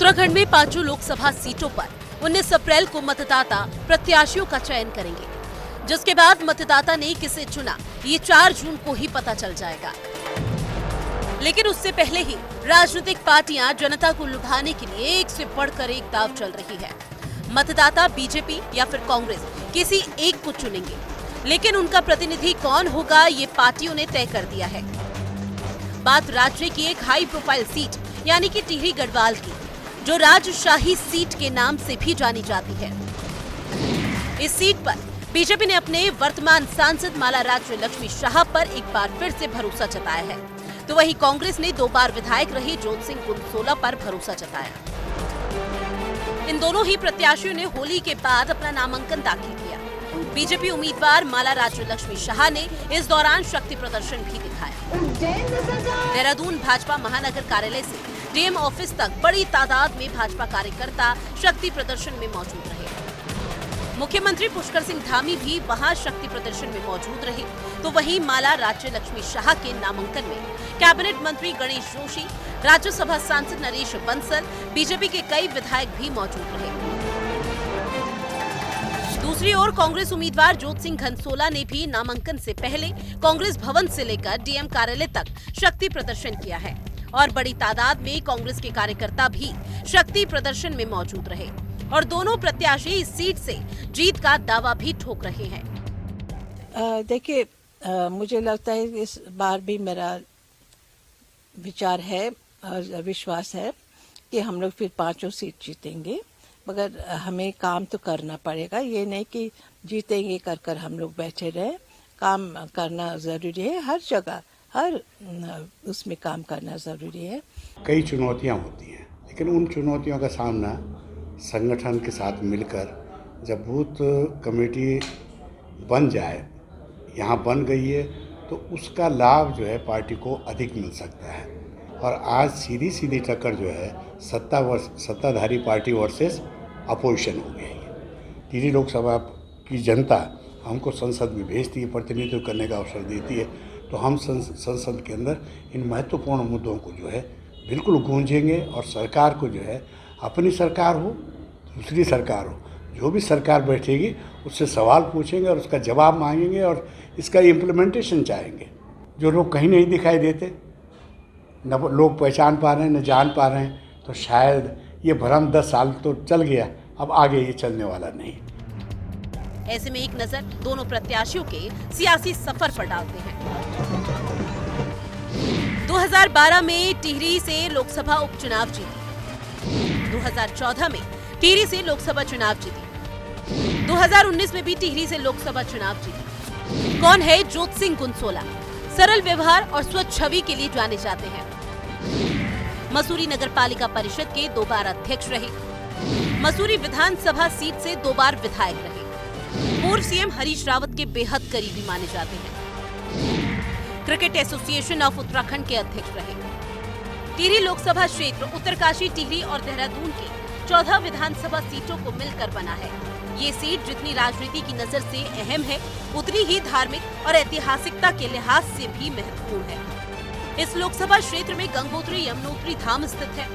उत्तराखंड में 5 लोकसभा सीटों पर 19 अप्रैल को मतदाता प्रत्याशियों का चयन करेंगे, जिसके बाद मतदाता ने किसे चुना ये 4 जून को ही पता चल जाएगा। लेकिन उससे पहले ही राजनीतिक पार्टियां जनता को लुभाने के लिए एक से बढ़कर एक दांव चल रही है। मतदाता बीजेपी या फिर कांग्रेस किसी एक को चुनेंगे, लेकिन उनका प्रतिनिधि कौन होगा ये पार्टियों ने तय कर दिया है। बात राज्य की एक हाई प्रोफाइल सीट यानी कि टिहरी गढ़वाल की, जो राजशाही सीट के नाम से भी जानी जाती है। इस सीट पर बीजेपी ने अपने वर्तमान सांसद माला राज्य लक्ष्मी शाह पर एक बार फिर से भरोसा जताया है, तो वहीं कांग्रेस ने 2 बार विधायक रहे जोत सिंह कुंसोला पर भरोसा जताया। इन दोनों ही प्रत्याशियों ने होली के बाद अपना नामांकन दाखिल किया। बीजेपी उम्मीदवार माला राज्य लक्ष्मी शाह ने इस दौरान शक्ति प्रदर्शन भी दिखाया। देहरादून भाजपा महानगर कार्यालय से डीएम ऑफिस तक बड़ी तादाद में भाजपा कार्यकर्ता शक्ति प्रदर्शन में मौजूद रहे। मुख्यमंत्री पुष्कर सिंह धामी भी वहां शक्ति प्रदर्शन में मौजूद रहे, तो वहीं माला राज्य लक्ष्मी शाह के नामांकन में कैबिनेट मंत्री गणेश जोशी, राज्यसभा सांसद नरेश बंसल, बीजेपी के कई विधायक भी मौजूद रहे। दूसरी ओर कांग्रेस उम्मीदवार जोत सिंह घनसोला ने भी नामांकन से पहले कांग्रेस भवन से लेकर डीएम कार्यालय तक शक्ति प्रदर्शन किया है और बड़ी तादाद में कांग्रेस के कार्यकर्ता भी शक्ति प्रदर्शन में मौजूद रहे और दोनों प्रत्याशी इस सीट से जीत का दावा भी ठोक रहे हैं। देखिए, मुझे लगता है इस बार भी मेरा विचार है और विश्वास है कि हम लोग फिर 5 सीट जीतेंगे, मगर हमें काम तो करना पड़ेगा। ये नहीं कि जीतेंगे कर हम लोग बैठे रहे। काम करना जरूरी है, हर जगह हर उसमें काम करना जरूरी है। कई चुनौतियां होती हैं, लेकिन उन चुनौतियों का सामना संगठन के साथ मिलकर जब बूथ कमेटी बन जाए, यहाँ बन गई है, तो उसका लाभ जो है पार्टी को अधिक मिल सकता है। और आज सीधी टक्कर जो है सत्ताधारी पार्टी वर्सेस अपोजिशन हो गई है। टिहरी लोकसभा की जनता हमको संसद में भेजती है, प्रतिनिधित्व करने का अवसर देती है, तो हम संसद के अंदर इन महत्वपूर्ण मुद्दों को जो है बिल्कुल गूंजेंगे और सरकार को जो है, अपनी सरकार हो दूसरी सरकार हो, जो भी सरकार बैठेगी उससे सवाल पूछेंगे और उसका जवाब मांगेंगे और इसका इम्प्लीमेंटेशन चाहेंगे। जो लोग कहीं नहीं दिखाई देते, न लोग पहचान पा रहे हैं न जान पा रहे हैं, तो शायद ये भ्रम 10 साल तो चल गया, अब आगे ये चलने वाला नहीं। ऐसे में एक नजर दोनों प्रत्याशियों के सियासी सफर पर डालते हैं। 2012 में टिहरी से लोकसभा उपचुनाव जीती, 2014 में टिहरी से लोकसभा चुनाव जीती, 2019 में भी टिहरी से लोकसभा चुनाव जीती। कौन है जोत सिंह कुंसोला? सरल व्यवहार और स्वच्छ छवि के लिए जाने जाते हैं। मसूरी नगर पालिका परिषद के 2 बार अध्यक्ष रहे, मसूरी विधानसभा सीट से 2 बार विधायक रहे, पूर्व सीएम हरीश रावत के बेहद करीबी माने जाते हैं, क्रिकेट एसोसिएशन ऑफ उत्तराखंड के अध्यक्ष रहे। टिहरी लोकसभा क्षेत्र उत्तरकाशी, टिहरी और देहरादून के 14 विधानसभा सीटों को मिलकर बना है। ये सीट जितनी राजनीति की नजर से अहम है, उतनी ही धार्मिक और ऐतिहासिकता के लिहाज से भी महत्वपूर्ण है। इस लोकसभा क्षेत्र में गंगोत्री यमुनोत्री धाम स्थित है।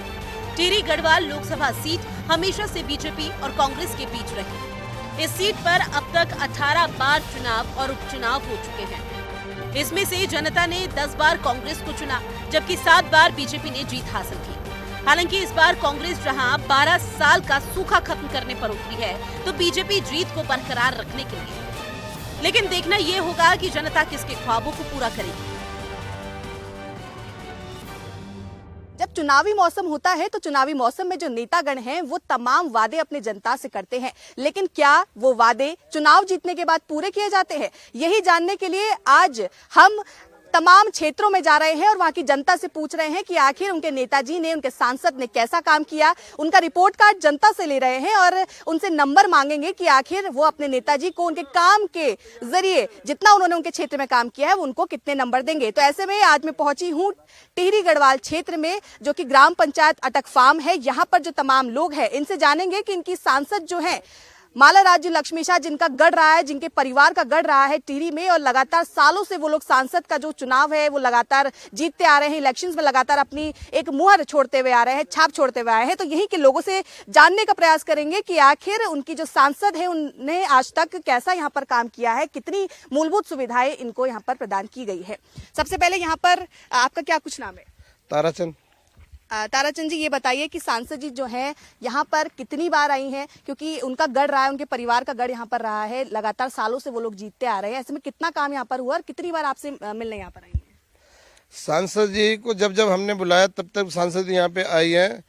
टिहरी गढ़वाल लोकसभा सीट हमेशा से बीजेपी और कांग्रेस के बीच रही। इस सीट पर अब तक 18 बार चुनाव और उपचुनाव हो चुके हैं। इसमें से जनता ने 10 बार कांग्रेस को चुना, जबकि 7 बार बीजेपी ने जीत हासिल की। हालांकि इस बार कांग्रेस जहां 12 साल का सूखा खत्म करने पर उतरी है, तो बीजेपी जीत को बरकरार रखने के लिए। लेकिन देखना ये होगा कि जनता किसके ख्वाबों को पूरा करेगी। जब चुनावी मौसम होता है तो चुनावी मौसम में जो नेतागण हैं वो तमाम वादे अपने जनता से करते हैं, लेकिन क्या वो वादे चुनाव जीतने के बाद पूरे किए जाते हैं? यही जानने के लिए आज हम तमाम क्षेत्रों में जा रहे हैं और वहां की जनता से पूछ रहे हैं कि आखिर उनके नेताजी ने, उनके सांसद ने कैसा काम किया। उनका रिपोर्ट कार्ड जनता से ले रहे हैं और उनसे नंबर मांगेंगे कि आखिर वो अपने नेताजी को उनके काम के जरिए जितना उन्होंने उनके क्षेत्र में काम किया है वो उनको कितने नंबर देंगे। तो ऐसे में आज मैं पहुंची हूं टिहरी गढ़वाल क्षेत्र में, जो कि ग्राम पंचायत अटक फार्म है। यहाँ पर जो तमाम लोग हैं इनसे जानेंगे कि इनकी सांसद जो है माला राज्य लक्ष्मी शाह जिनका गढ़ रहा है, जिनके परिवार का गढ़ रहा है टिहरी में, और लगातार सालों से वो लोग सांसद का जो चुनाव है वो लगातार जीतते आ रहे हैं, इलेक्शंस में लगातार अपनी एक मुहर छोड़ते हुए आ रहे हैं, छाप छोड़ते हुए आए हैं। तो यहीं के लोगों से जानने का प्रयास करेंगे कि आखिर उनकी जो सांसद है उन्हें आज तक कैसा यहाँ पर काम किया है, कितनी मूलभूत सुविधाएं इनको यहाँ पर प्रदान की गई है। सबसे पहले यहाँ पर आपका क्या कुछ नाम है? ताराचंद। ताराचंद जी, ये बताइए कि सांसद जी जो है यहाँ पर कितनी बार आई हैं, क्योंकि उनका गढ़ रहा है, उनके परिवार का गढ़ यहाँ पर रहा है, लगातार सालों से वो लोग जीतते आ रहे हैं, ऐसे में कितना काम यहाँ पर हुआ और कितनी बार आपसे मिलने यहाँ पर आई हैं? सांसद जी को जब जब हमने बुलाया तब तक सांसद यहाँ पे आई हैं।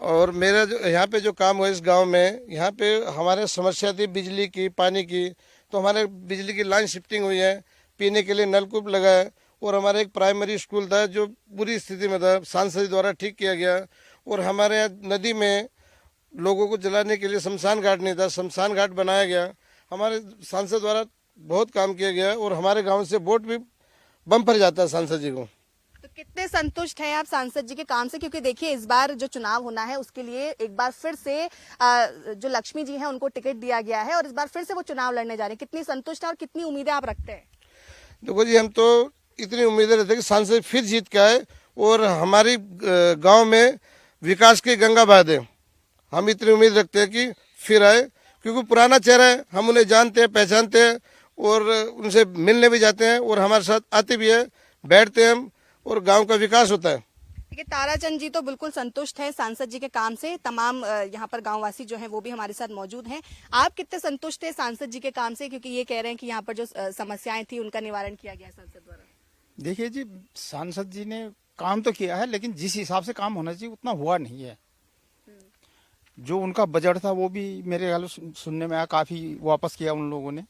और मेरा जो यहाँ पे जो काम हुआ इस गांव में, यहाँ पे हमारे समस्या थी बिजली की, पानी की, तो हमारे बिजली की लाइन शिफ्टिंग हुई है, पीने के लिए नलकूप लगा है, और हमारा एक प्राइमरी स्कूल था जो बुरी स्थिति में था, सांसद द्वारा ठीक किया गया। और हमारे यहाँ नदी में लोगों को जलाने के लिए शमशान घाट नहीं था, शमशान घाट बनाया गया। हमारे सांसद द्वारा बहुत काम किया गया और हमारे गांव से वोट भी बम्पर जाता है सांसद जी को। तो कितने संतुष्ट हैं आप सांसद जी के काम से? क्योंकि देखिए इस बार जो चुनाव होना है उसके लिए एक बार फिर से जो लक्ष्मी जी हैं उनको टिकट दिया गया है और इस बार फिर से वो चुनाव लड़ने जा रहे हैं। कितनी संतुष्ट है और कितनी उम्मीदें आप रखते हैं? देखो जी, हम तो इतनी उम्मीदें रहते हैं कि सांसद फिर जीत के आए और हमारी गांव में विकास की गंगा बहा दे। हम इतनी उम्मीद रखते हैं कि फिर आए, क्योंकि पुराना चेहरा है, हम उन्हें जानते हैं, पहचानते हैं और उनसे मिलने भी जाते हैं और हमारे साथ आते भी है, बैठते हैं हम और गांव का विकास होता है। देखिए ताराचंद जी तो बिल्कुल संतुष्ट हैं सांसद जी के काम से। तमाम यहाँ पर गांववासी जो हैं वो भी हमारे साथ मौजूद हैं। आप कितने संतुष्ट हैं सांसद जी के काम से, क्योंकि ये कह रहे हैं कि यहाँ पर जो समस्याएं थी उनका निवारण किया गया सांसद द्वारा? देखिए जी, सांसद जी ने काम तो किया है लेकिन जिस हिसाब से काम होना चाहिए उतना हुआ नहीं है। जो उनका बजट था वो भी मेरे ख्याल सुनने में आया, काफी वापस किया उन लोगों ने।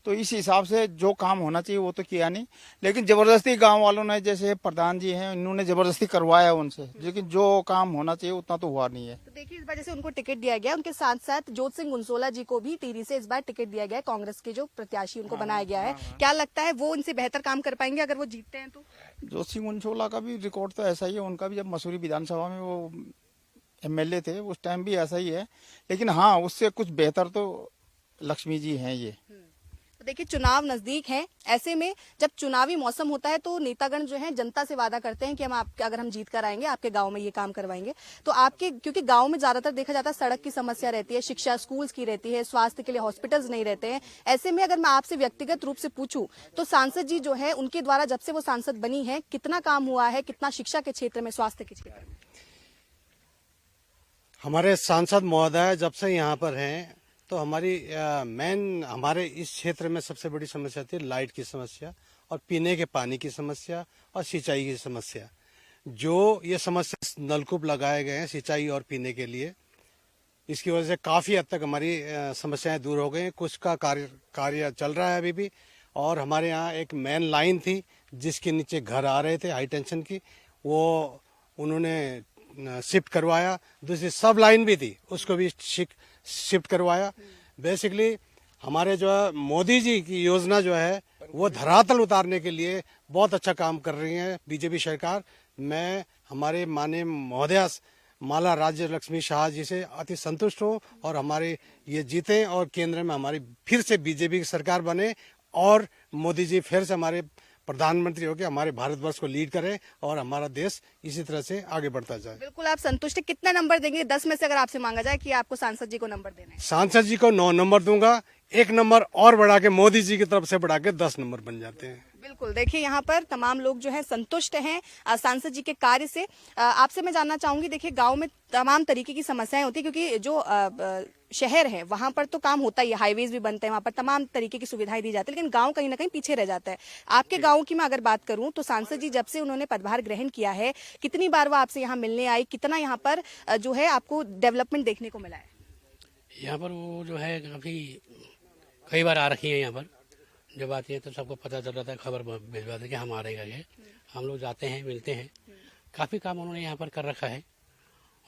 तो इस हिसाब से जो काम होना चाहिए वो तो किया नहीं, लेकिन जबरदस्ती गांव वालों ने, जैसे प्रधान जी हैं, इन्होंने जबरदस्ती करवाया उनसे, लेकिन जो काम होना चाहिए उतना तो हुआ नहीं है। तो देखिए इस वजह से उनको टिकट दिया गया, उनके साथ साथ जोत सिंह गुनसोला जी को भी टिहरी से इस बार टिकट दिया गया है। कांग्रेस के जो प्रत्याशी उनको बनाया गया है, क्या लगता है वो इनसे बेहतर काम कर पाएंगे अगर वो जीतते हैं तो? जोत सिंह गुनसोला का भी रिकॉर्ड तो ऐसा ही है, उनका भी जब मसूरी विधानसभा में वो MLA थे उस टाइम भी ऐसा ही है, लेकिन हाँ उससे कुछ बेहतर तो लक्ष्मी जी हैं ये। तो देखिए चुनाव नजदीक है, ऐसे में जब चुनावी मौसम होता है तो नेतागण जो है जनता से वादा करते हैं कि हम आपके, अगर हम जीत कर आएंगे आपके गांव में ये काम करवाएंगे। तो आपके, क्योंकि गांव में ज्यादातर देखा जाता है सड़क की समस्या रहती है, शिक्षा स्कूल्स की रहती है, स्वास्थ्य के लिए हॉस्पिटल्स नहीं रहते हैं, ऐसे में अगर मैं आपसे व्यक्तिगत रूप से पूछूं तो सांसद जी जो है उनके द्वारा जब से वो सांसद बनी है कितना काम हुआ है, कितना शिक्षा के क्षेत्र में, स्वास्थ्य के क्षेत्र में? हमारे सांसद महोदय जब से यहाँ पर हैं तो हमारी मेन हमारे इस क्षेत्र में सबसे बड़ी समस्या थी लाइट की समस्या और पीने के पानी की समस्या और सिंचाई की समस्या। जो ये समस्या नलकूप लगाए गए हैं सिंचाई और पीने के लिए, इसकी वजह से काफ़ी हद तक हमारी समस्याएं दूर हो गई। कुछ का कार्य चल रहा है अभी भी। और हमारे यहाँ एक मेन लाइन थी जिसके नीचे घर आ रहे थे हाई टेंशन की, वो उन्होंने शिफ्ट करवाया। दूसरी सब लाइन भी थी उसको भी शिफ्ट करवाया। बेसिकली हमारे जो है मोदी जी की योजना जो है वो धरातल उतारने के लिए बहुत अच्छा काम कर रही है बीजेपी सरकार। मैं हमारे माननीय महोदया माला राज्य लक्ष्मी शाह जी से अति संतुष्ट हूँ और हमारे ये जीते और केंद्र में हमारी फिर से बीजेपी की सरकार बने और मोदी जी फिर से हमारे प्रधानमंत्री होकर हमारे भारतवर्ष को लीड करें और हमारा देश इसी तरह से आगे बढ़ता जाए। बिल्कुल आप संतुष्ट हैं। कितना नंबर देंगे 10 में से अगर आपसे मांगा जाए कि आपको सांसद जी को नंबर देना है? सांसद जी को 9 नंबर दूंगा, 1 नंबर और बढ़ा के मोदी जी की तरफ से बढ़ा के 10 नंबर बन जाते हैं। बिल्कुल, देखिए यहाँ पर तमाम लोग जो है संतुष्ट हैं सांसद जी के कार्य से। आपसे मैं जानना चाहूंगी, देखिए गांव में तमाम तरीके की समस्याएं होती है, क्योंकि जो शहर है वहां पर तो काम होता ही है, हाईवेज भी बनते हैं, वहां पर तमाम तरीके की सुविधाएं दी जाती है, लेकिन गांव कहीं ना कहीं पीछे रह जाता है। आपके गांव की मैं अगर बात करूं तो सांसद जी जब से उन्होंने पदभार ग्रहण किया है, कितनी बार वो आपसे यहाँ मिलने आई, कितना यहाँ पर जो है आपको डेवलपमेंट देखने को मिला है? यहाँ पर वो जो है काफ़ी कई बार आ रखी है। यहाँ पर जब आती है तो सबको पता चल जाता है, खबर भिजवाते कि हम आ रहे हैं, हम लोग जाते हैं, मिलते हैं। काफ़ी काम उन्होंने यहाँ पर कर रखा है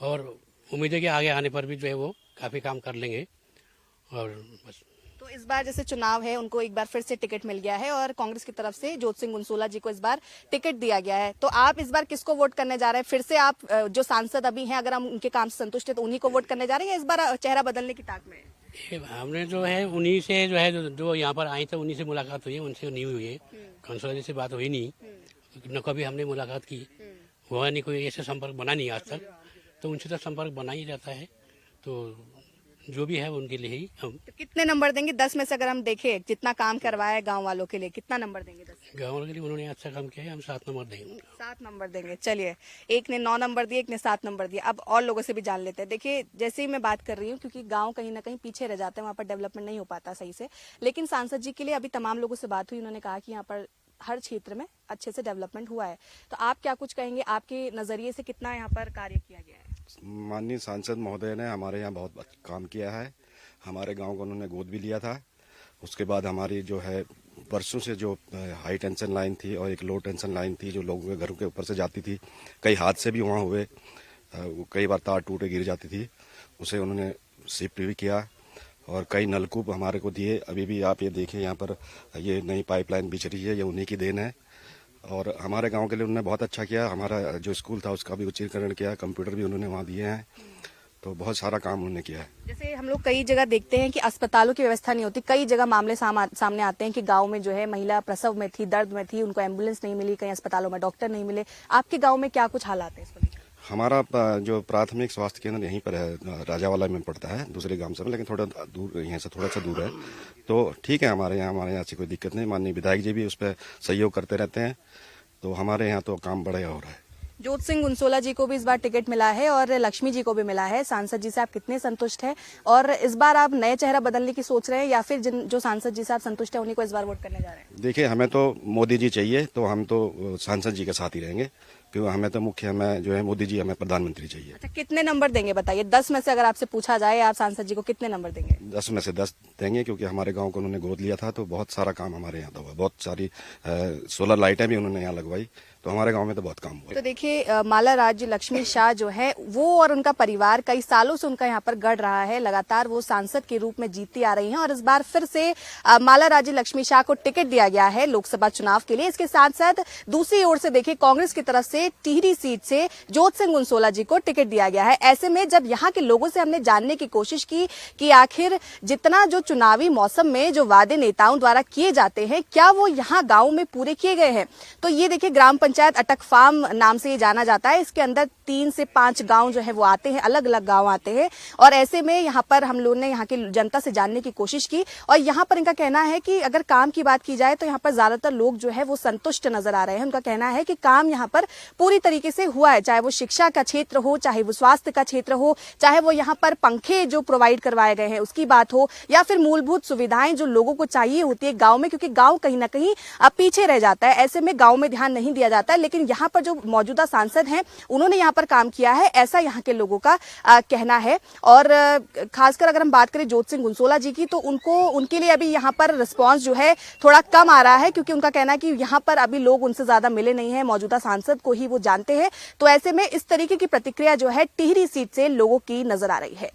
और उम्मीद है कि आगे आने पर भी जो है वो काफ़ी काम कर लेंगे। और बस तो इस बार जैसे चुनाव है, उनको एक बार फिर से टिकट मिल गया है और कांग्रेस की तरफ से जोत सिंह गुनसोला जी को इस बार टिकट दिया गया है, तो आप इस बार किसको वोट करने जा रहे हैं? फिर से आप जो सांसद अभी हैं, अगर हम उनके काम से संतुष्ट है तो उन्हीं को वोट करने जा रहे हैं या इस बार चेहरा बदलने की ताक में है? ये हमने जो है उन्हीं से जो है जो यहाँ पर आए थे उन्हीं से मुलाकात हुई है, उनसे नहीं हुई है। काउंसलर जी से बात हुई नहीं, न कभी हमने मुलाकात की, हुआ नहीं, कोई ऐसे संपर्क बना नहीं आज तक। तो उनसे तो संपर्क बना ही रहता है, तो जो भी है उनके लिए ही हम। तो कितने नंबर देंगे 10 में से? अगर हम देखें जितना काम करवाया है गांव वालों के लिए, कितना नंबर देंगे 10? गाँव वालों के लिए उन्होंने अच्छा काम किया है, हम 7 नंबर देंगे। 7 नंबर देंगे। चलिए, एक ने 9 नंबर दिए, एक ने 7 नंबर दिए। अब और लोगों से भी जान लेते हैं। देखिए, जैसे ही मैं बात कर रही हूँ, क्योंकि गांव कहीं ना कहीं पीछे रह जाते हैं, वहाँ पर डेवलपमेंट नहीं हो पाता सही से, लेकिन सांसद जी के लिए अभी तमाम लोगों से बात हुई, उन्होंने कहा कि यहाँ पर हर क्षेत्र में अच्छे से डेवलपमेंट हुआ है। तो आप क्या कुछ कहेंगे, आपके नजरिए से कितना यहाँ पर कार्य किया गया है? माननीय सांसद महोदय ने हमारे यहाँ बहुत काम किया है। हमारे गांव को उन्होंने गोद भी लिया था। उसके बाद हमारी जो है वर्षों से जो हाई टेंशन लाइन थी और एक लो टेंशन लाइन थी जो लोगों के घरों के ऊपर से जाती थी, कई हादसे भी वहाँ हुए, कई बार तार टूटे गिर जाती थी, उसे उन्होंने शिफ्ट भी किया और कई नलकूप हमारे को दिए। अभी भी आप ये देखिए यहाँ पर ये नई पाइपलाइन बिछ रही है, ये उन्हीं की देन है। और हमारे गांव के लिए उन्होंने बहुत अच्छा किया। हमारा जो स्कूल था उसका भी उच्चीकरण किया, कंप्यूटर भी उन्होंने वहाँ दिए हैं, तो बहुत सारा काम उन्होंने किया है। जैसे हम लोग कई जगह देखते हैं कि अस्पतालों की व्यवस्था नहीं होती, कई जगह मामले सामने आते हैं कि गांव में जो है महिला प्रसव में थी, दर्द में थी, उनको एम्बुलेंस नहीं मिली, कई अस्पतालों में डॉक्टर नहीं मिले। आपके गांव में क्या कुछ हालात है इस पर? हमारा जो प्राथमिक स्वास्थ्य केंद्र यहीं पर है, राजावाला में पड़ता है, दूसरे गांव से, लेकिन थोड़ा दूर, यहाँ से थोड़ा सा दूर है। तो ठीक है, हमारे यहाँ से कोई दिक्कत नहीं। माननीय विधायक जी भी उस पर सहयोग करते रहते हैं, तो हमारे यहाँ तो काम बढ़िया हो रहा है। जोत सिंह गुंसोला जी को भी इस बार टिकट मिला है और लक्ष्मी जी को भी मिला है। सांसद जी से आप कितने संतुष्ट हैं और इस बार आप नए चेहरा बदलने की सोच रहे हैं या फिर जो सांसद जी से आप संतुष्ट हैं उन्हीं को इस बार वोट करने जा रहे हैं? देखिए, हमें तो मोदी जी चाहिए, तो हम तो सांसद जी के साथ ही रहेंगे, क्योंकि हमें तो मुख्य हमें जो है मोदी जी, हमें प्रधानमंत्री चाहिए। अच्छा, कितने नंबर देंगे बताइए? 10 में से अगर आपसे पूछा जाए, आप सांसद जी को कितने नंबर देंगे? 10 में से 10 देंगे, क्योंकि हमारे गांव को उन्होंने गोद लिया था, तो बहुत सारा काम हमारे यहाँ हुआ। बहुत सारी सोलर लाइटें भी उन्होंने यहाँ लगवाई, तो हमारे गांव में तो बहुत काम हुआ। तो देखिए, माला राज्य लक्ष्मी शाह जो है वो और उनका परिवार कई सालों से उनका यहाँ पर गढ़ रहा है, लगातार वो सांसद के रूप में जीतती आ रही हैं और इस बार फिर से माला राज्य लक्ष्मी शाह को टिकट दिया गया है लोकसभा चुनाव के लिए। इसके साथ साथ दूसरी ओर से देखिए, कांग्रेस की तरफ से टिहरी सीट से जोत सिंह गुंसोला जी को टिकट दिया गया है। ऐसे में जब यहाँ के लोगों से हमने जानने की कोशिश की कि आखिर जितना जो चुनावी मौसम में जो वादे नेताओं द्वारा किए जाते हैं, क्या वो यहाँ गाँव में पूरे किए गए हैं, तो ये देखिए, ग्राम पंचायत अटक फार्म नाम से ये जाना जाता है। इसके अंदर 3 से 5 गांव जो है वो आते हैं, अलग अलग गांव आते हैं और ऐसे में यहाँ पर हम लोगों ने यहाँ की जनता से जानने की कोशिश की और यहाँ पर इनका कहना है कि अगर काम की बात की जाए तो यहाँ पर ज्यादातर लोग जो है वो संतुष्ट नजर आ रहे हैं। उनका कहना है कि काम यहाँ पर पूरी तरीके से हुआ है, चाहे वो शिक्षा का क्षेत्र हो, चाहे वो स्वास्थ्य का क्षेत्र हो, चाहे वो यहाँ पर पंखे जो प्रोवाइड करवाए गए हैं उसकी बात हो, या फिर मूलभूत सुविधाएं जो लोगों को चाहिए होती है गाँव में, क्योंकि गाँव कहीं ना कहीं पीछे रह जाता है। ऐसे में गाँव में ध्यान नहीं दिया जाता है, लेकिन यहाँ पर जो मौजूदा सांसद हैं उन्होंने यहाँ पर काम किया है, ऐसा यहाँ के लोगों का कहना है। और खासकर अगर हम बात करें जोत सिंह गुंसोला जी की, तो उनके लिए अभी यहाँ पर रिस्पांस जो है थोड़ा कम आ रहा है, क्योंकि उनका कहना है कि यहाँ पर अभी लोग उनसे ज्यादा मिले नहीं है, मौजूदा सांसद को ही वो जानते हैं। तो ऐसे में इस तरीके की प्रतिक्रिया जो है टिहरी सीट से लोगों की नजर आ रही है।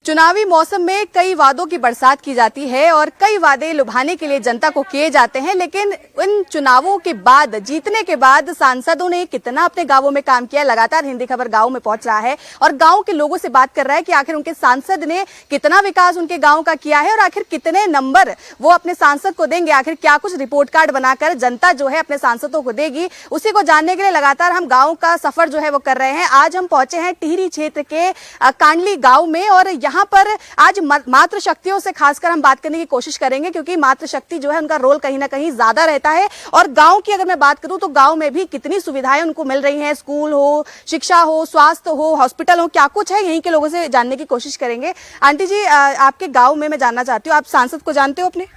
चुनावी मौसम में कई वादों की बरसात की जाती है और कई वादे लुभाने के लिए जनता को किए जाते हैं, लेकिन इन चुनावों के बाद, जीतने के बाद सांसदों ने कितना अपने गांवों में काम किया। लगातार हिंदी खबर गांव में पहुंच रहा है और गांव के लोगों से बात कर रहा है कि आखिर उनके सांसद ने कितना विकास उनके गांव का किया है और आखिर कितने नंबर वो अपने सांसद को देंगे, आखिर क्या कुछ रिपोर्ट कार्ड बनाकर जनता जो है अपने सांसदों को देगी, उसी को जानने के लिए लगातार हम गाँव का सफर जो है वो कर रहे हैं। आज हम पहुंचे हैं टिहरी क्षेत्र के कांडली गाँव में और यहाँ पर आज मातृ शक्तियों से खासकर हम बात करने की कोशिश करेंगे, क्योंकि मातृ शक्ति जो है उनका रोल कहीं ना कहीं ज्यादा रहता है। और गांव की अगर मैं बात करूं तो गांव में भी कितनी सुविधाएं उनको मिल रही हैं, स्कूल हो, शिक्षा हो, स्वास्थ्य हो, हॉस्पिटल हो, क्या कुछ है, यहीं के लोगों से जानने की कोशिश करेंगे। आंटी जी, आपके गाँव में मैं जानना चाहती हूँ, आप सांसद को जानते हो अपने?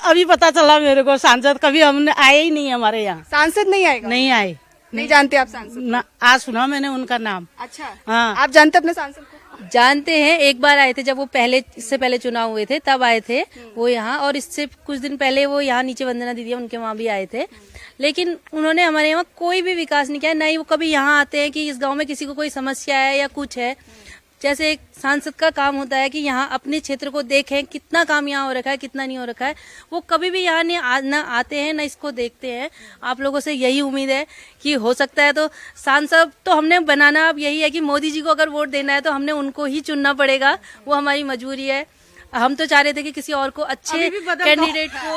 अभी पता चला मेरे को, सांसद कभी हमने आए ही नहीं हमारे यहाँ। सांसद नहीं आएगा? नहीं आए। नहीं जानते आप सांसद? ना, आज सुना मैंने उनका नाम। अच्छा, हाँ। आप जानते अपने सांसद को? जानते हैं, एक बार आए थे जब वो इससे पहले चुनाव हुए थे तब आए थे वो यहाँ, और इससे कुछ दिन पहले वो यहाँ नीचे वंदना दीदी उनके वहाँ भी आए थे, लेकिन उन्होंने हमारे यहाँ कोई भी विकास नहीं किया। ना ही वो कभी यहाँ आते हैं कि इस गांव में किसी को कोई समस्या है या कुछ है। जैसे एक सांसद का काम होता है कि यहाँ अपने क्षेत्र को देखें, कितना काम यहाँ हो रखा है, कितना नहीं हो रखा है, वो कभी भी यहाँ ना आते हैं, ना इसको देखते हैं। आप लोगों से यही उम्मीद है कि हो सकता है तो सांसद तो हमने बनाना अब यही है कि मोदी जी को अगर वोट देना है तो हमने उनको ही चुनना पड़ेगा, वो हमारी मजबूरी है। हम तो चाह रहे थे कि किसी और को अच्छे कैंडिडेट को।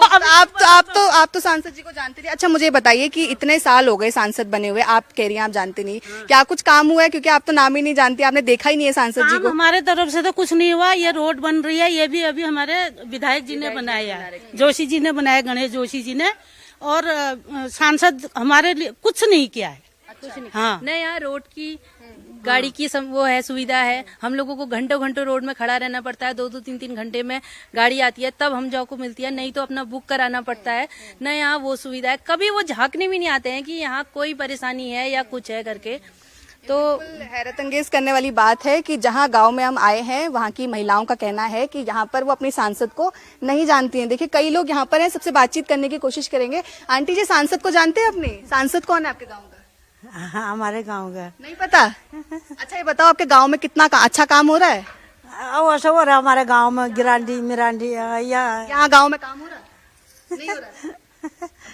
आप तो सांसद जी को जानते थे। अच्छा मुझे बताइए कि इतने साल हो गए सांसद बने हुए, आप कह रही हैं आप जानते नहीं, क्या कुछ काम हुआ है? क्योंकि आप तो नाम ही नहीं जानती, आपने देखा ही नहीं है सांसद जी को। हमारे तरफ से तो कुछ नहीं हुआ। ये रोड बन रही है, ये भी अभी हमारे विधायक जी ने बनाया है, जोशी जी ने बनाया, गणेश जोशी जी ने। और सांसद हमारे लिए कुछ नहीं किया है। हाँ, नहीं, यहाँ रोड की गाड़ी की वो है, सुविधा है। हम लोगों को घंटों घंटों रोड में खड़ा रहना पड़ता है, 2-2 3-3 घंटे में गाड़ी आती है तब हम जॉब को मिलती है, नहीं तो अपना बुक कराना पड़ता है। न यहाँ वो सुविधा है, कभी वो झांकने भी नहीं आते हैं कि यहाँ कोई परेशानी है या कुछ है करके। तो हैरत अंगेज करने वाली बात है कि जहां गांव में हम आए हैं वहां की महिलाओं का कहना है कि यहां पर वो अपनी सांसद को नहीं जानती हैं। देखिए कई लोग यहां पर हैं, सबसे बातचीत करने की कोशिश करेंगे। आंटी जी, सांसद को जानते हैं अपने? सांसद कौन है आपके गांव का? हाँ, हमारे गांव का नहीं पता? अच्छा ये बताओ, आपके गांव में कितना अच्छा काम हो रहा है? ऐसा हो रहा है हमारे गांव में, गिरांडी मिरांडी या यहाँ गांव में काम हो रहा है? नहीं हो रहा?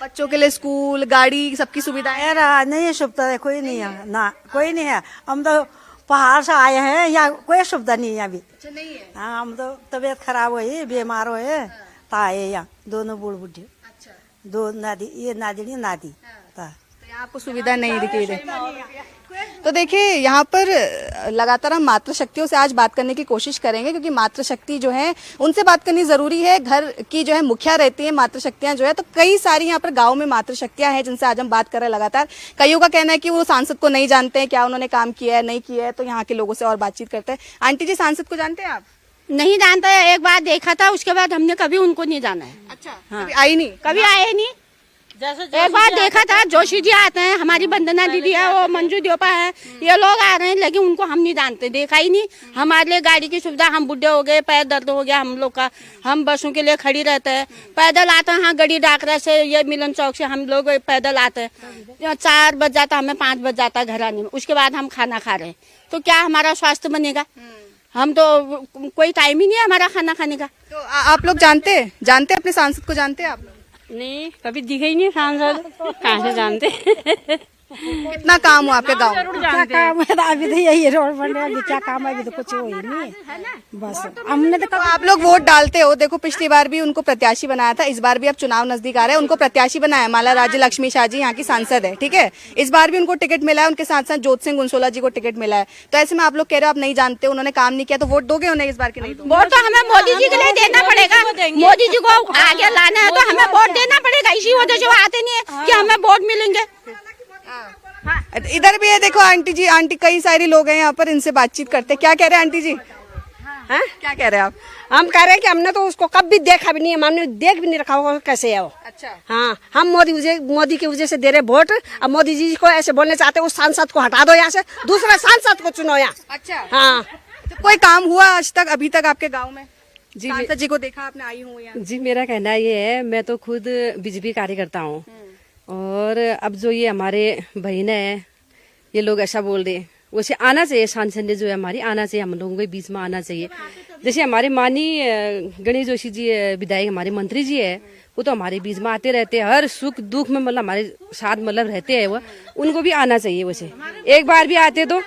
बच्चों के लिए स्कूल, गाड़ी, सबकी सुविधाएं नहीं, सुविधा है कोई नहीं है ना, कोई नहीं है। हम तो पहाड़ से आए हैं, यहाँ कोई सुविधा नहीं है अभी। अच्छा नहीं है? हाँ, हम तो तबीयत खराब हुई, बीमार हुए तो आए यहाँ, दोनों बूढ़ बुढ़े। अच्छा, दो नादी, ये नादी नादी। तो यहाँ आपको सुविधा नहीं दिखी रही। तो देखिए यहाँ पर लगातार हम मातृशक्तियों से आज बात करने की कोशिश करेंगे, क्योंकि मातृशक्ति जो है उनसे बात करनी जरूरी है। घर की जो है मुखिया रहती है मातृशक्तियां जो है, तो कई सारी यहाँ पर गांव में मातृशक्तियां हैं जिनसे आज हम बात कर रहे हैं लगातार। कईयों का कहना है कि वो सांसद को नहीं जानते हैं, क्या उन्होंने काम किया है नहीं किया है, तो यहाँ के लोगों से और बातचीत करते हैं। आंटी जी, सांसद को जानते हैं आप? नहीं जानता है, एक बार देखा था, उसके बाद हमने कभी उनको नहीं जाना है। अच्छा, कभी आई नहीं? कभी आए नहीं। एक बार देखा था, जोशी जी आते हैं, हमारी वंदना दीदी है, वो मंजू देवपा है, ये लोग आ रहे हैं, लेकिन उनको हम नहीं जानते, देखा ही नहीं। हमारे लिए गाड़ी की सुविधा, हम बुढ़े हो गए, पैर दर्द हो गया हम लोग का, हम बसों के लिए खड़ी रहते हैं, पैदल आते हैं। हाँ, गड़ी डाकरा से, ये मिलन चौक से हम लोग पैदल आते हैं। 4 बज जाता, हमें 5 बज जाता घर आने में, उसके बाद हम खाना खा रहे हैं, तो क्या हमारा स्वास्थ्य बनेगा? हम तो कोई टाइम ही नहीं है हमारा खाना खाने का। तो आप लोग जानते अपने सांसद को जानते हैं आप लोग? नहीं, कभी दिखे ही नहीं सांसद, कहाँ से जानते। कितना काम हुआ आपके गांव में? क्या काम है? अभी तो यही रोड बन रहा है, क्या काम है? अभी तो कुछ हो ही नहीं बस। हमने तो आप लोग वोट डालते हो, देखो पिछली बार भी उनको प्रत्याशी बनाया था, इस बार भी अब चुनाव नजदीक आ रहा है, उनको प्रत्याशी बनाया। माला राज्य लक्ष्मी शाह जी यहाँ की सांसद है, ठीक है। इस बार भी उनको टिकट मिला है, उनके साथ साथ जोत सिंह गुंसोला जी को टिकट मिला है। तो ऐसे में आप लोग कह रहे हो आप नहीं जानते, उन्होंने काम नहीं किया, तो वोट दोगे उन्हें इस बार की नहीं? वोट तो हमें मोदी जी के लिए देना पड़ेगा, मोदी जी को आगे लाना है तो हमें वोट देना पड़ेगा। इसी वजह से वो आते नहीं है कि हमें वोट मिलेंगे। इधर भी है, देखो आंटी जी, आंटी कई सारे लोग हैं यहाँ पर, इनसे बातचीत करते हैं। क्या कह रहे हैं आंटी जी? हाँ? क्या कह रहे हैं आप? हम कह रहे हैं कि हमने तो उसको कभी देखा भी नहीं है, हमने देख भी नहीं रखा होगा कैसे है वो। अच्छा, हाँ, हम मोदी की वजह से दे रहे वोट। अब मोदी जी को ऐसे बोलने चाहते हैं, उस सांसद को हटा दो यहाँ से, दूसरे सांसद को चुनो यहाँ। अच्छा, हाँ। तो कोई काम हुआ आज तक, अभी तक आपके गाँव में? जी, सांसद जी को देखा आपने? आई हूँ यहाँ। जी, मेरा कहना ये है, मैं तो खुद बीजेपी कार्यकर्ता हूँ, और अब जो ये हमारे बहन है, ये लोग ऐसा बोल रहे हैं, वैसे आना चाहिए, सांसद जो है हमारी आना चाहिए, हम लोगों के बीच में आना चाहिए। जैसे हमारे माननीय गणेश जोशी जी विधायक, हमारे मंत्री जी है, वो तो हमारे बीच में आते रहते हैं, हर सुख दुख में मतलब हमारे साथ मतलब रहते हैं वो, उनको भी आना चाहिए। वैसे एक बार भी आते तो,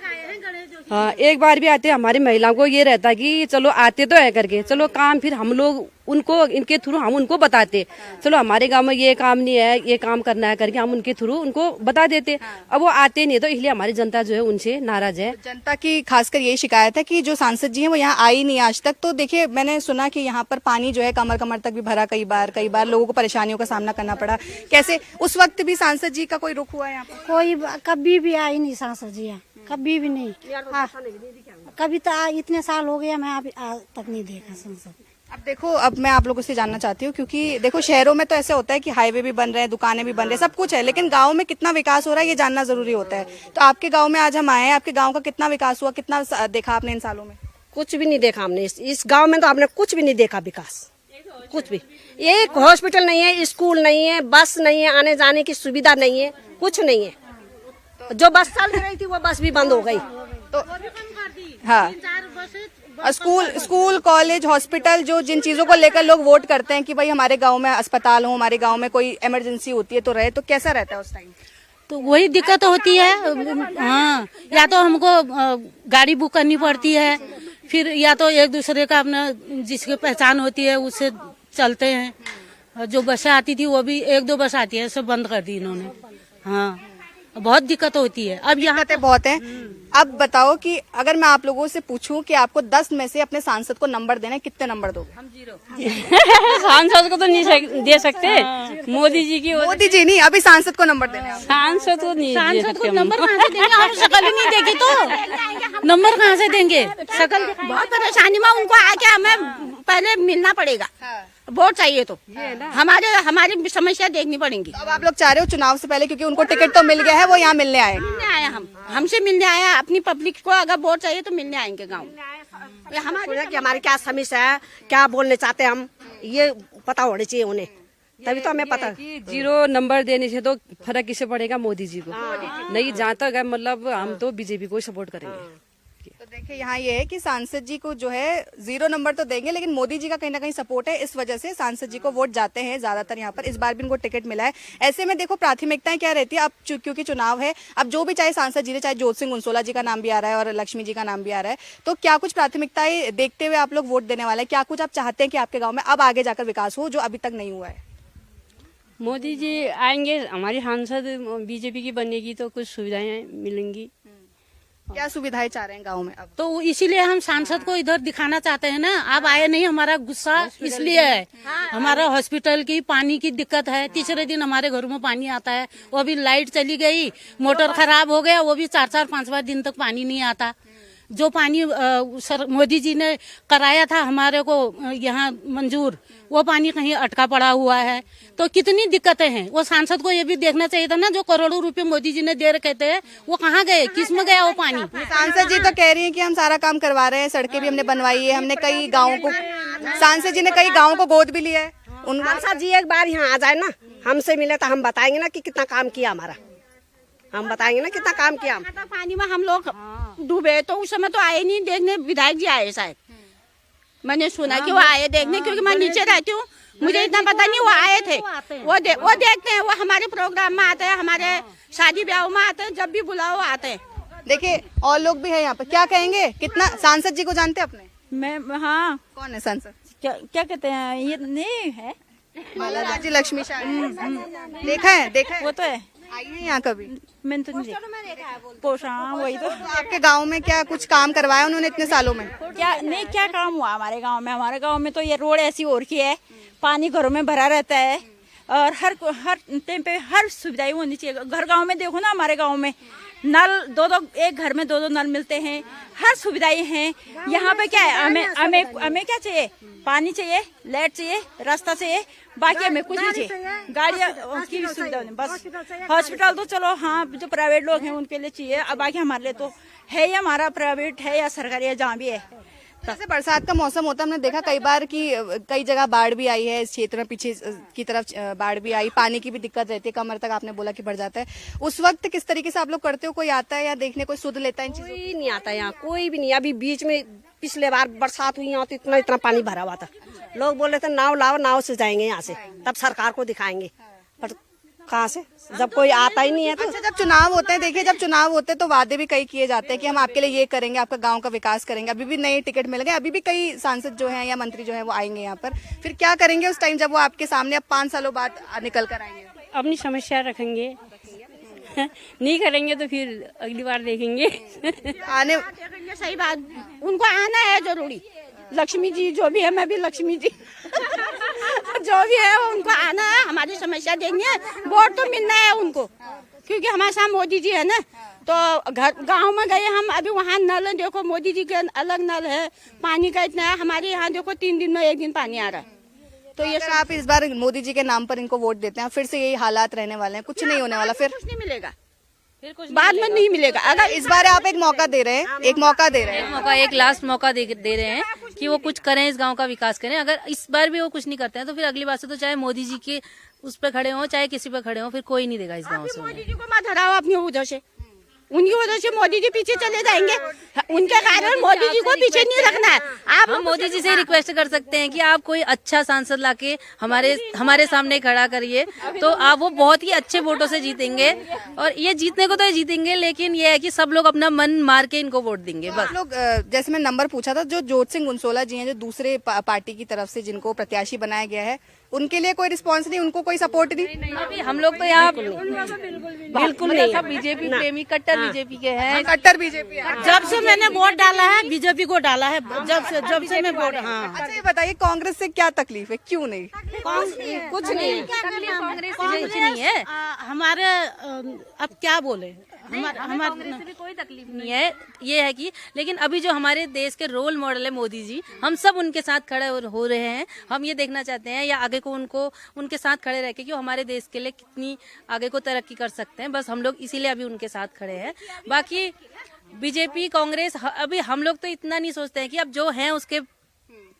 हाँ, एक बार भी आते, हमारी महिलाओं को ये रहता कि चलो आते तो है करके, चलो काम फिर हम लोग उनको, इनके थ्रू हम उनको बताते, चलो हमारे गांव में ये काम नहीं है, ये काम करना है करके हम उनके थ्रू उनको बता देते। अब वो आते नहीं, तो इसलिए हमारी जनता जो है उनसे नाराज है। जनता की खासकर यही शिकायत है कि जो सांसद जी हैं वो यहाँ आई नहीं आज तक। तो देखिए, मैंने सुना कि यहाँ पर पानी जो है कमर कमर तक भी भरा, कई बार लोगों को परेशानियों का सामना करना पड़ा। कैसे उस वक्त भी सांसद जी का कोई रुख हुआ है यहाँ पर? कोई कभी भी आई नहीं सांसद जी यहाँ, कभी भी नहीं। कभी तो इतने साल हो गया, मैं अभी आज तक नहीं देखा सांसद। अब देखो, अब मैं आप लोगों से जानना चाहती हूँ, क्योंकि देखो शहरों में तो ऐसे होता है कि हाईवे भी बन रहे हैं, दुकानें भी बन रही हैं, सब कुछ है, लेकिन गांव में कितना विकास हो रहा है ये जानना जरूरी होता है। तो आपके गांव में आज हम आए हैं, आपके गांव का कितना विकास हुआ, कितना देखा आपने इन सालों में? कुछ भी नहीं देखा हमने इस गांव में, तो हमने कुछ भी नहीं देखा विकास, कुछ भी। एक हॉस्पिटल नहीं है, स्कूल नहीं है, बस नहीं है, आने जाने की सुविधा नहीं है, कुछ नहीं है। जो बस चल रही थी वो बस भी बंद हो गई। तो हाँ, स्कूल कॉलेज हॉस्पिटल, जो जिन चीजों को लेकर लोग वोट करते हैं कि भाई हमारे गांव में अस्पताल हो, हमारे गांव में कोई इमरजेंसी होती है तो रहे, तो कैसा रहता है उस टाइम? तो वही दिक्कत होती है। हाँ, या तो हमको गाड़ी बुक करनी पड़ती है, फिर या तो एक दूसरे का अपना जिसकी पहचान होती है उससे चलते हैं। जो बसें आती थी वो भी 1-2 बस आती है, सब बंद कर दी इन्होंने। हाँ, बहुत दिक्कत होती है। अब यहाँ दिक्कतें बहुत हैं। अब बताओ कि अगर मैं आप लोगों से पूछूं कि आपको 10 में से अपने सांसद को नंबर देना है, कितने नंबर दोगे? हम 0। सांसद को तो नहीं दे सकते, मोदी जी की। मोदी जी नहीं, अभी सांसद को नंबर देना है। सांसद को नहीं, सांसद को नंबर कहाँ से देंगे? हम शक्ल ही नहीं देखी तो नंबर कहाँ से देंगे? शक्ल बहुत परेशानी में उनको आके हमें पहले मिलना पड़ेगा। वोट चाहिए तो हमारी समस्या देखनी पड़ेगी। अब आप लोग चाह रहे हो चुनाव से पहले, क्योंकि उनको टिकट तो मिल गया है, वो यहाँ मिलने आए? हमसे मिलने आया। अपनी पब्लिक को अगर वोट चाहिए तो मिलने आएंगे गाँव में। हमारी क्या समस्या है, क्या बोलने चाहते हैं हम, ये पता होना चाहिए उन्हें, तभी तो हमें पता। 0 नंबर देने से तो फर्क किसे पड़ेगा? मोदी जी को। नहीं, जहाँ तक है मतलब हम तो बीजेपी को सपोर्ट करेंगे। तो देखिए यहाँ ये है कि सांसद जी को जो है 0 नंबर तो देंगे, लेकिन मोदी जी का कहीं ना कहीं सपोर्ट है, इस वजह से सांसद जी को वोट जाते हैं ज्यादातर यहाँ पर। इस बार भी इनको टिकट मिला है। ऐसे में देखो प्राथमिकताएं क्या रहती है अब, क्योंकि चुनाव है, अब जो भी चाहे सांसद जी ने, चाहे जोत सिंह उनसोला जी का नाम भी आ रहा है और लक्ष्मी जी का नाम भी आ रहा है, तो क्या कुछ प्राथमिकताएं देखते हुए आप लोग वोट देने वाले हैं? क्या कुछ आप चाहते हैं कि आपके गाँव में अब आगे जाकर विकास हो जो अभी तक नहीं हुआ है? मोदी जी आएंगे, हमारी सांसद बीजेपी की बनेगी तो कुछ सुविधाएं मिलेंगी। क्या सुविधाएं चाह रहे हैं गांव में अब? तो इसीलिए हम सांसद को इधर दिखाना चाहते हैं ना। अब आए नहीं, हमारा गुस्सा इसलिए है। हमारा हॉस्पिटल की पानी की दिक्कत है। तीसरे दिन हमारे घरों में पानी आता है, वो अभी लाइट चली गई, मोटर खराब हो गया, वो भी 4-4, 5-5 दिन तक पानी नहीं आता। जो पानी मोदी जी ने कराया था हमारे को यहाँ मंजूर, वो पानी कहीं अटका पड़ा हुआ है। तो कितनी दिक्कतें हैं, वो सांसद को ये भी देखना चाहिए था ना। जो करोड़ों रुपए मोदी जी ने दे रखे थे वो कहाँ गए, किस में गया वो पानी? सांसद जी तो कह रही हैं कि हम सारा काम करवा रहे हैं, सड़कें भी हमने बनवाई है, हमने कई गाँव को, सांसद जी ने कई गाँव को गोद भी लिया है। सांसद जी एक बार यहाँ आ जाए ना, हमसे मिले तो हम बताएंगे ना कि कितना काम किया हमारा, हम बताएंगे ना कितना काम किया। पानी में हम लोग डूबे तो उस समय तो आए नहीं देखने, विधायक जी आए शायद, मैंने सुना कि वो आए देखने, क्योंकि मैं नीचे रहती हूँ, मुझे इतना पता नहीं। वो आए थे, वो देखते हैं, वो हमारे प्रोग्राम में आते हैं, हमारे शादी ब्याह में आते हैं, जब भी बुलाओ आते हैं। देखिए और लोग भी है यहाँ पे, क्या कहेंगे? कितना सांसद जी को जानते हैं अपने? मैं, हाँ। कौन है सांसद? क्या कहते हैं, ये नहीं है माला जी लक्ष्मी शाह। देखा है वो तो है। आई है यहाँ कभी? मैंने तो नहीं देखा। वही तो। आपके गांव में क्या कुछ काम करवाया उन्होंने इतने सालों में? क्या काम हुआ हमारे गांव में? हमारे गांव में तो ये रोड ऐसी हो रखी है, पानी घरों में भरा रहता है, और हर टाइम पे हर सुविधाएं होनी चाहिए। घर गांव में देखो ना, हमारे गांव में नल 2-2, एक घर में 2-2 नल मिलते हैं, हर सुविधाएं हैं। यहाँ पे क्या है, हमें क्या चाहिए? पानी चाहिए, लाइट चाहिए, रास्ता चाहिए, बाकी हमें कुछ नहीं चाहिए। गाड़ियाँ की भी सुविधा नहीं, बस हॉस्पिटल तो चलो हाँ, जो प्राइवेट लोग हैं उनके लिए चाहिए, अब बाकी हमारे लिए तो है ही, हमारा प्राइवेट है या सरकारी है, जहाँ भी है। जैसे बरसात का मौसम होता है, हमने देखा कई बार कि कई जगह बाढ़ भी आई है, इस क्षेत्र में पीछे की तरफ बाढ़ भी आई, पानी की भी दिक्कत रहती है, कमर तक आपने बोला कि बढ़ जाता है। उस वक्त किस तरीके से आप लोग करते हो? कोई आता है या देखने, कोई सुध लेता है? कोई नहीं आता यहाँ, कोई भी नहीं। अभी बीच में पिछले बार बरसात हुई यहाँ तो इतना पानी भरा हुआ था, लोग बोल रहे थे नाव लाओ, नाव से जाएंगे यहाँ से, तब सरकार को दिखाएंगे, पर कहाँ से, जब कोई आता ही नहीं है। तो अच्छा, जब चुनाव होते हैं, देखिए जब चुनाव होते हैं तो वादे भी कई किए जाते हैं कि हम आपके लिए ये करेंगे, आपका गांव का विकास करेंगे। अभी भी नए टिकट मिल गए, अभी भी कई सांसद जो हैं या मंत्री जो हैं वो आएंगे यहाँ पर, फिर क्या करेंगे उस टाइम जब वो आपके सामने अब 5 सालों बाद निकल कर आएंगे? अपनी समस्या रखेंगे, नहीं करेंगे तो फिर अगली बार देखेंगे। आने सही बात, उनको आना है जरूरी। लक्ष्मी जी जो भी है, मैं भी लक्ष्मी जी जो भी है उनको आना है, हमारी समस्या देंगे, वोट तो मिलना है उनको, क्योंकि हमारे साथ मोदी जी है ना। तो गांव में गए हम, अभी वहाँ नल देखो, मोदी जी के अलग नल है, पानी का इतना है, हमारे यहाँ देखो 3 दिन में 1 दिन पानी आ रहा है। तो ये अगर आप इस बार मोदी जी के नाम पर इनको वोट देते हैं, फिर से यही हालात रहने वाले हैं, कुछ नहीं होने वाला, फिर कुछ नहीं मिलेगा, फिर कुछ बाद में नहीं मिलेगा। अगर इस बार आप एक मौका दे रहे हैं, एक लास्ट मौका दे रहे हैं कि वो कुछ करें, इस गांव का विकास करें। अगर इस बार भी वो कुछ नहीं करते हैं तो फिर अगली बार से तो चाहे मोदी जी के उस पे खड़े हों, चाहे किसी पे खड़े हों, फिर कोई नहीं देगा इस गांव से। मोदी जी को मत हराओ अपनी वजह से, उनकी वजह से मोदी जी पीछे चले जाएंगे। उनके कारण मोदी जी को पीछे नहीं रखना है। आप हम मोदी जी से रिक्वेस्ट कर सकते हैं कि आप कोई अच्छा सांसद लाके हमारे सामने खड़ा करिए, तो आप वो बहुत ही अच्छे वोटों से जीतेंगे। और ये जीतने को तो जीतेंगे, लेकिन ये है कि सब लोग अपना मन मार के इनको वोट देंगे बस। लोग जैसे मैं नंबर पूछा था, जो जोत सिंह गुनसोला जी हैं, जो दूसरे पार्टी की तरफ से जिनको प्रत्याशी बनाया गया है, उनके लिए कोई रिस्पांस नहीं, उनको कोई सपोर्ट नहीं। अभी हम लोग तो यहाँ बिल्कुल नहीं, सब बीजेपी प्रेमी कट्टर बीजेपी के हैं, कट्टर बीजेपी। जब से मैंने वोट डाला है बीजेपी को डाला है, जब से मैं वोट। हाँ, अच्छा ये बताइए, कांग्रेस से क्या तकलीफ है, क्यों नहीं? कुछ नहीं, कुछ नहीं है हमारे अब क्या बोले, हमारे भी कोई तकलीफ नहीं है। ये है कि लेकिन अभी जो हमारे देश के रोल मॉडल है मोदी जी, हम सब उनके साथ खड़े हो रहे हैं। हम ये देखना चाहते हैं या आगे को उनके साथ खड़े रह के कि वो हमारे देश के लिए कितनी आगे को तरक्की कर सकते हैं। बस हम लोग इसीलिए अभी उनके साथ खड़े हैं। बाकी बीजेपी कांग्रेस, अभी हम लोग तो इतना नहीं सोचते हैं कि अब जो हैं उसके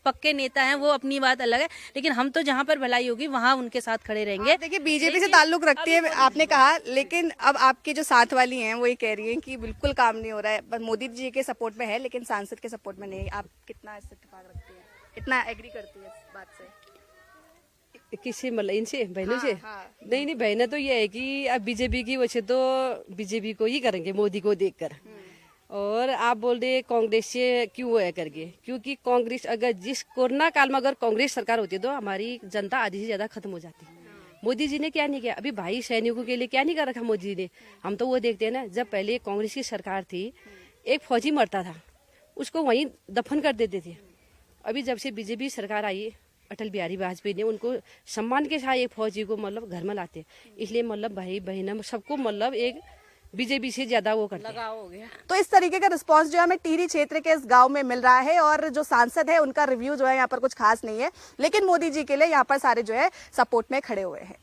पक्के नेता हैं, वो अपनी बात अलग है, लेकिन हम तो जहां पर भलाई होगी वहां उनके साथ खड़े रहेंगे। देखिए बीजेपी से ताल्लुक रखती है आपने कहा, लेकिन अब आपकी जो साथ वाली हैं वो ये कह रही हैं कि बिल्कुल काम नहीं हो रहा है, बस मोदी जी के सपोर्ट में है लेकिन सांसद के सपोर्ट में नहीं। आप कितना इससे इत्तेफाक रखती हैं, कितना एग्री करती है इस बात से? किससे, मतलब इनसे, बहनों से? हाँ। नहीं, बहनें तो ये है कि अब बीजेपी की वजह तो बीजेपी को ही करेंगे, मोदी को देखकर। और आप बोल रहे कांग्रेस से क्यों है करके, क्योंकि कांग्रेस अगर जिस कोरोना काल में अगर कांग्रेस सरकार होती तो हमारी जनता आधी से ज्यादा खत्म हो जाती। मोदी जी ने क्या नहीं किया, अभी भाई सैनिकों के लिए क्या नहीं कर रखा मोदी जी ने। हम तो वो देखते हैं ना, जब पहले कांग्रेस की सरकार थी, एक फौजी मरता था उसको वहीं दफन कर देते थे। अभी जब से बीजेपी सरकार आई, अटल बिहारी वाजपेयी ने उनको सम्मान के साथ एक फौजी को मतलब घर में लाते, इसलिए मतलब भाई बहन सबको मतलब एक बीजेपी से ज्यादा वो करते लगाव हो गया। तो इस तरीके का रिस्पांस जो है हमें टिहरी क्षेत्र के इस गांव में मिल रहा है, और जो सांसद है उनका रिव्यू जो है यहाँ पर कुछ खास नहीं है, लेकिन मोदी जी के लिए यहाँ पर सारे जो है सपोर्ट में खड़े हुए हैं।